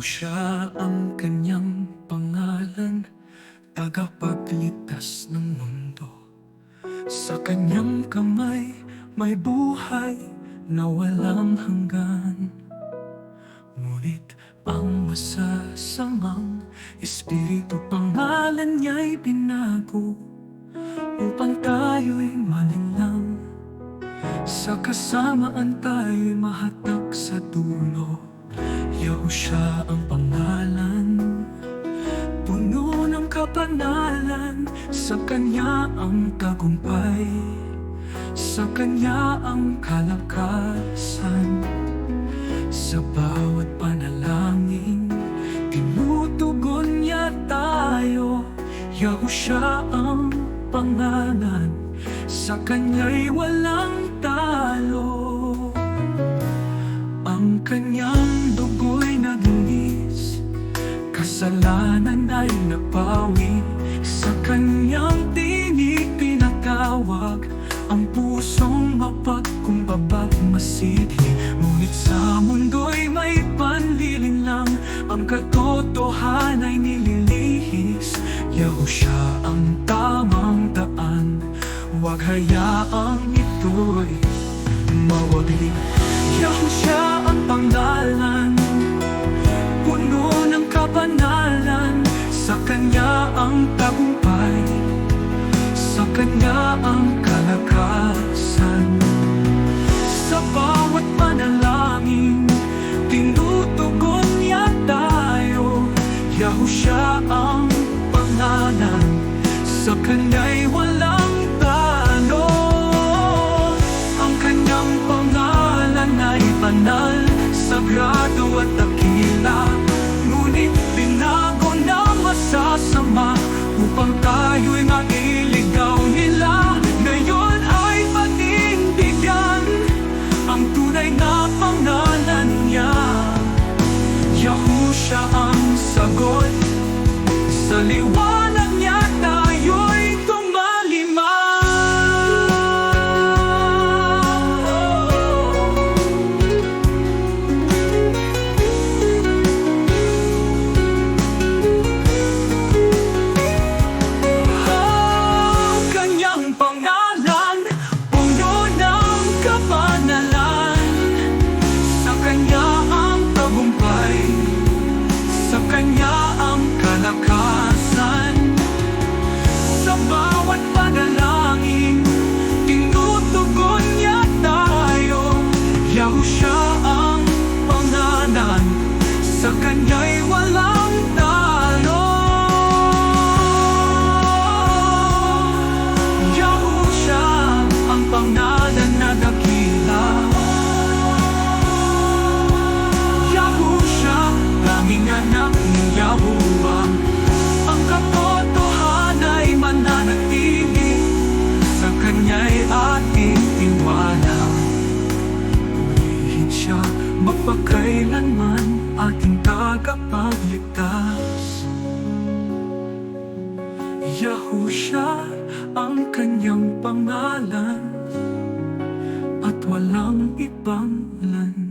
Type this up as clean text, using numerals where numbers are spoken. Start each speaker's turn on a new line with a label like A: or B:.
A: Yahushua ang kanyang pangalan, tagapagligtas ng mundo. Sa kanyang kamay may buhay na walang hanggan. Ngunit ang masasamang espiritu, pangalan niya'y binago upang tayo'y malinlang. Sa kasamaan tayo'y mahatak sa dulo. Yahushua ang pangalan, puno ng kapanalan. Sa Kanya ang tagumpay, sa Kanya ang kalakasan. Sa bawat panalangin, tinutugon niya tayo. Yahushua ang pangalan, sa Kanya'y walang talo. Ang Kanyang dugo'y naglinis, kasalanan ay napawi. Sa Kanyang tinig pinatawag ang pusong mapagkumbabag masidhi. Ngunit sa mundo'y may panlilinlang, ang katotohanan ay nililihis. Yahushua ang tamang daan, huwag hayaang ito'y mawagli. Yahushua ang pangalan, puno ng kapanalan. Sa Kanya ang tagumpay, sa Kanya ang kalakasan. Sa bawat panalangin, tinutugon niya tayo. Yahushua ang pangalan, sa Kanya'y walang talo. Ang Kanyang pangalan ay banal, sagrado at dakila. Ngunit binago na masasama upang tayo'y mailigaw nila. Ngayon ay panindigan ang tunay na pangalan niya. Yahushua ang sagot, sa liwanag niya tayo'y tumalimang. Ang Kanyang pangalan, puno ng kapanalan. Sa Kanya ang tagumpay, sa Kanya ang kalakasan. Sa bawat panalangin, tinutugon niya tayo. Yahushua ang pangalan, sa Kanya'y walang talo. Yahushua ang pangalan na dakila. Yahushua, tanging anak ni Yahuwah. Ang katotohanan ay mananatili, sa Kanya'y ating tiwala. Purihin Siya magpakailanman, ating tagapagligtas. Yahushua ang Kanyang pangalan, at walang ibang lan.